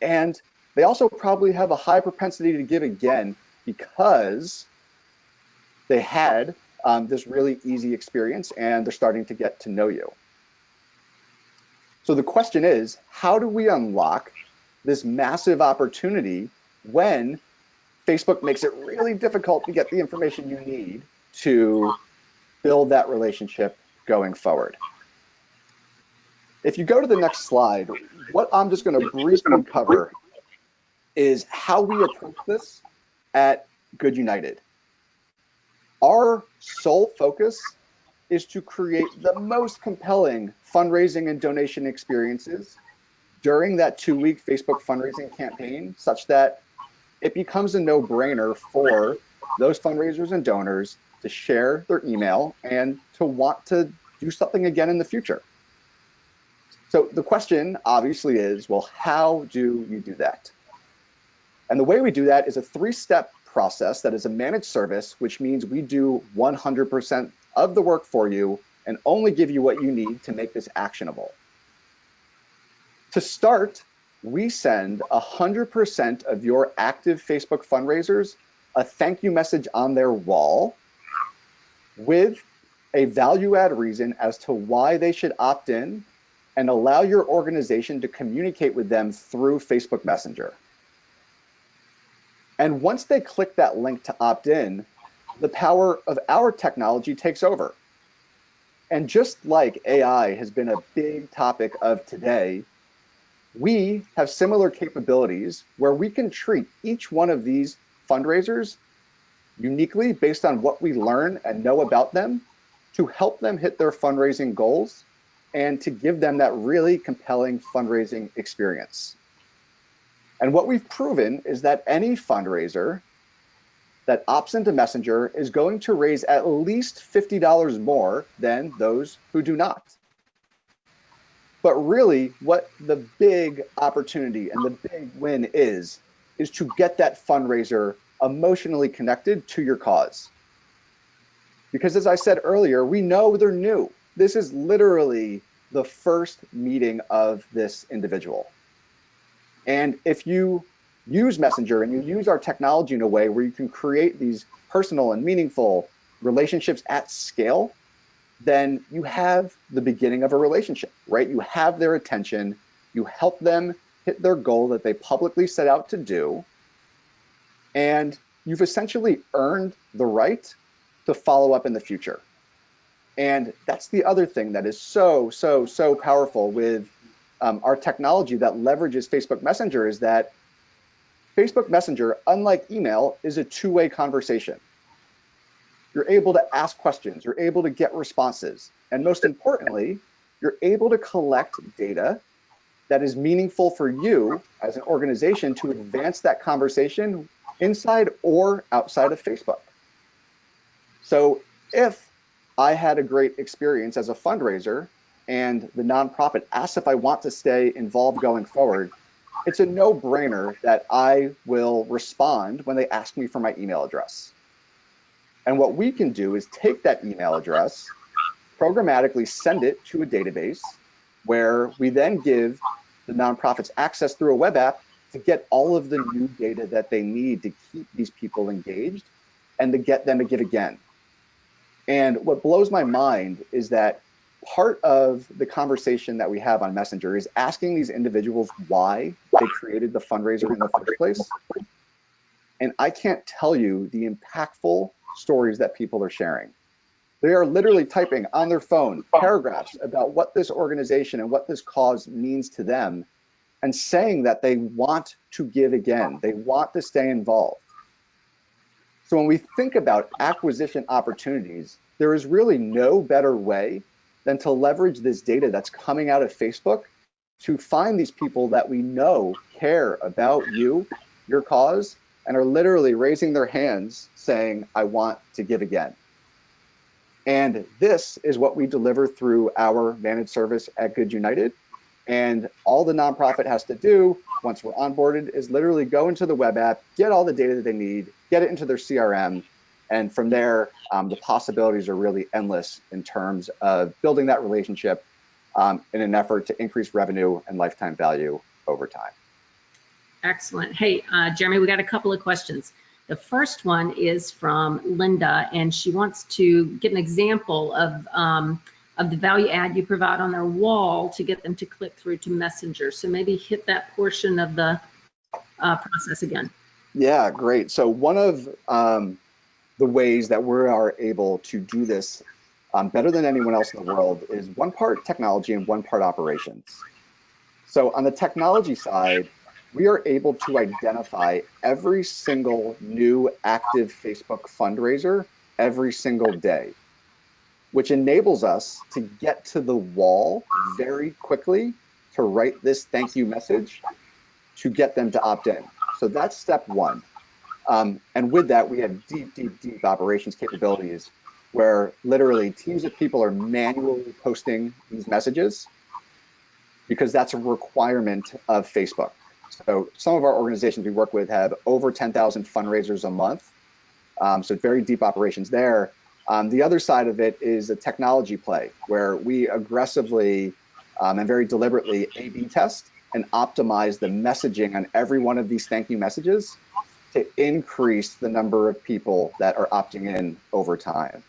And they also probably have a high propensity to give again because they had this really easy experience and they're starting to get to know you. So the question is, how do we unlock this massive opportunity when Facebook makes it really difficult to get the information you need to build that relationship going forward? If you go to the next slide, what I'm just going to briefly cover is how we approach this at GoodUnited. Our sole focus is to create the most compelling fundraising and donation experiences during that 2-week Facebook fundraising campaign, such that it becomes a no-brainer for those fundraisers and donors to share their email and to want to do something again in the future. So the question obviously is, well, how do you do that? And the way we do that is a 3-step process that is a managed service, which means we do 100% of the work for you and only give you what you need to make this actionable. To start, we send 100% of your active Facebook fundraisers a thank you message on their wall with a value add reason as to why they should opt in and allow your organization to communicate with them through Facebook Messenger. And once they click that link to opt in, the power of our technology takes over. And just like AI has been a big topic of today, we have similar capabilities where we can treat each one of these fundraisers uniquely based on what we learn and know about them to help them hit their fundraising goals and to give them that really compelling fundraising experience. And what we've proven is that any fundraiser that opts into Messenger is going to raise at least $50 more than those who do not. But really, what the big opportunity and the big win is to get that fundraiser emotionally connected to your cause. Because as I said earlier, we know they're new. This is literally the first meeting of this individual. And if you use Messenger and you use our technology in a way where you can create these personal and meaningful relationships at scale, then you have the beginning of a relationship, right? You have their attention, you help them hit their goal that they publicly set out to do, and you've essentially earned the right to follow up in the future. And that's the other thing that is so powerful with our technology that leverages Facebook Messenger, is that Facebook Messenger, unlike email, is a two-way conversation. You're able to ask questions, you're able to get responses, and most importantly, you're able to collect data that is meaningful for you as an organization to advance that conversation inside or outside of Facebook. So if I had a great experience as a fundraiser and the nonprofit asks if I want to stay involved going forward, it's a no-brainer that I will respond when they ask me for my email address. And what we can do is take that email address, programmatically send it to a database where we then give the nonprofits access through a web app to get all of the new data that they need to keep these people engaged and to get them to give again. And what blows my mind is that part of the conversation that we have on Messenger is asking these individuals why they created the fundraiser in the first place. And I can't tell you the impactful stories that people are sharing. They are literally typing on their phone paragraphs about what this organization and what this cause means to them, and saying that they want to give again. They want to stay involved. So when we think about acquisition opportunities, there is really no better way than to leverage this data that's coming out of Facebook to find these people that we know care about you, your cause, and are literally raising their hands saying, I want to give again. And this is what we deliver through our managed service at GoodUnited. And all the nonprofit has to do once we're onboarded is literally go into the web app, get all the data that they need, get it into their CRM. And from there, the possibilities are really endless in terms of building that relationship in an effort to increase revenue and lifetime value over time. Excellent. Hey, Jeremy, we got a couple of questions. The first one is from Linda, and she wants to get an example of the value add you provide on their wall to get them to click through to Messenger. So maybe hit that portion of the process again. Yeah, great. So one of the ways that we are able to do this better than anyone else in the world is one part technology and one part operations. So on the technology side, we are able to identify every single new active Facebook fundraiser every single day, which enables us to get to the wall very quickly to write this thank you message to get them to opt in. So that's step one. And with that, we have deep operations capabilities where literally teams of people are manually posting these messages because that's a requirement of Facebook. So some of our organizations we work with have over 10,000 fundraisers a month. So very deep operations there. The other side of it is a technology play where we aggressively and very deliberately A/B test and optimize the messaging on every one of these thank you messages to increase the number of people that are opting in over time.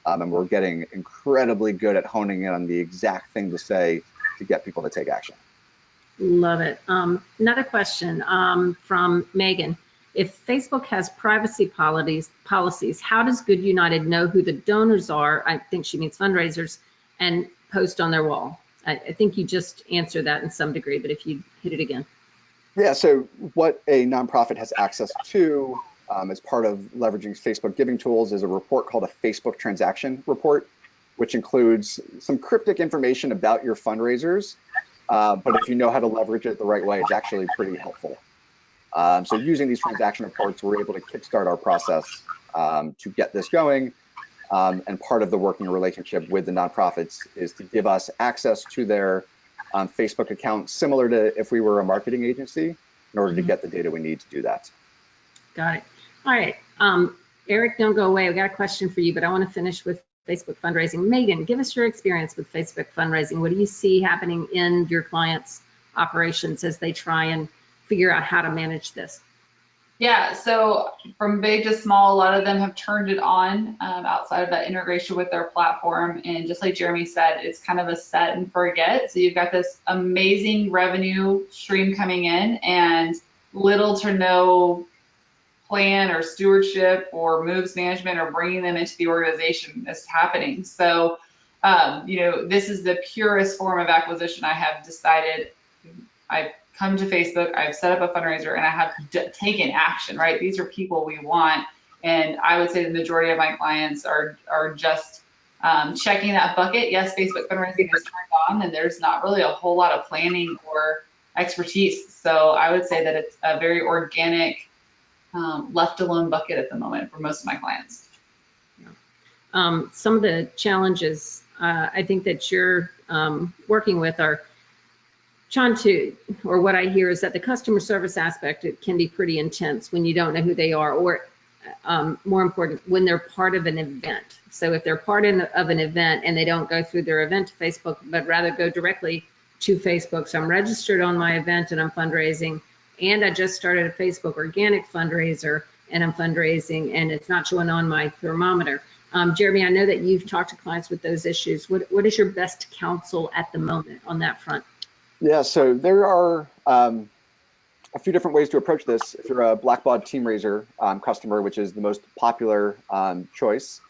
And we're getting incredibly good at honing in on the exact thing to say to get people to take action. Love it. Another question from Megan. If Facebook has privacy policies, how does GoodUnited know who the donors are? I think she means fundraisers, and post on their wall. I think you just answered that in some degree, but if you hit it again. Yeah, so what a nonprofit has access to as part of leveraging Facebook giving tools is a report called a Facebook transaction report, which includes some cryptic information about your fundraisers. But if you know how to leverage it the right way, it's actually pretty helpful. So using these transaction reports, we're able to kickstart our process to get this going. And part of the working relationship with the nonprofits is to give us access to their Facebook account, similar to if we were a marketing agency, in order to get the data we need to do that. Got it. All right. Eric, don't go away. We got a question for you, but I want to finish with Facebook fundraising. Megan, give us your experience with Facebook fundraising. What do you see happening in your clients' operations as they try and figure out how to manage this? Yeah, so from big to small, a lot of them have turned it on outside of that integration with their platform. And just like Jeremy said, it's kind of a set and forget. So you've got this amazing revenue stream coming in and little to no plan or stewardship or moves management or bringing them into the organization is happening. So, this is the purest form of acquisition. I have decided, I've come to Facebook, I've set up a fundraiser, and I have taken action, right? These are people we want. And I would say the majority of my clients are just checking that bucket. Yes, Facebook fundraising is turned on, and there's not really a whole lot of planning or expertise. So I would say that it's a very organic, left alone bucket at the moment for most of my clients. Some of the challenges I think that you're working with are trying to, or what I hear is that the customer service aspect, it can be pretty intense when you don't know who they are, or more important, when they're part of an event. So if they're part of an event and they don't go through their event to Facebook, but rather go directly to Facebook. So I'm registered on my event and I'm fundraising, and I just started a Facebook organic fundraiser and I'm fundraising, and it's not showing on my thermometer. Jeremy, I know that you've talked to clients with those issues. What is your best counsel at the moment on that front? Yeah, so there are a few different ways to approach this. If you're a Blackbaud TeamRaiser customer, which is the most popular choice,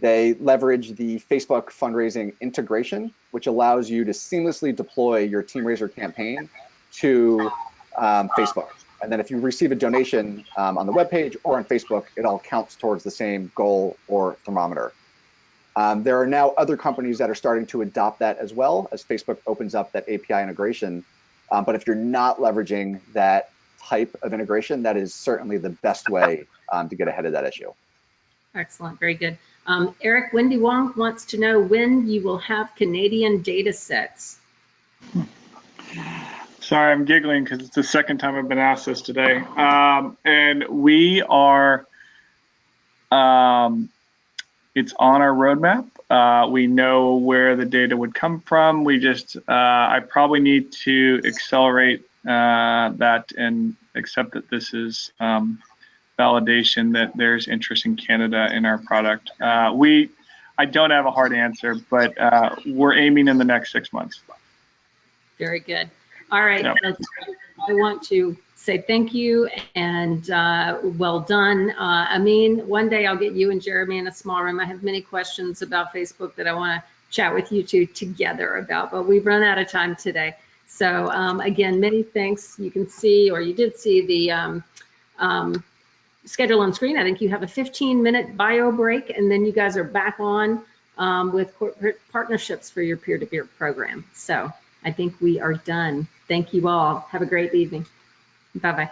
they leverage the Facebook fundraising integration, which allows you to seamlessly deploy your TeamRaiser campaign to Facebook. And then if you receive a donation on the webpage or on Facebook, it all counts towards the same goal or thermometer. There are now other companies that are starting to adopt that as well as Facebook opens up that API integration. But if you're not leveraging that type of integration, that is certainly the best way to get ahead of that issue. Excellent, very good. Eric, Wendy Wong wants to know when you will have Canadian data sets. Sorry, I'm giggling because it's the second time I've been asked this today. And we are, it's on our roadmap. We know where the data would come from. We just, I probably need to accelerate that and accept that this is validation that there's interest in Canada in our product. I don't have a hard answer, but we're aiming in the next 6 months. Very good. All right, Yep. I want to say thank you and well done. Amin, one day I'll get you and Jeremy in a small room. I have many questions about Facebook that I want to chat with you two together about, but we've run out of time today. So again, many thanks. You can see, or you did see the schedule on screen. I think you have a 15-minute bio break, and then you guys are back on with corporate partnerships for your peer-to-peer program. So I think we are done. Thank you all. Have a great evening. Bye-bye.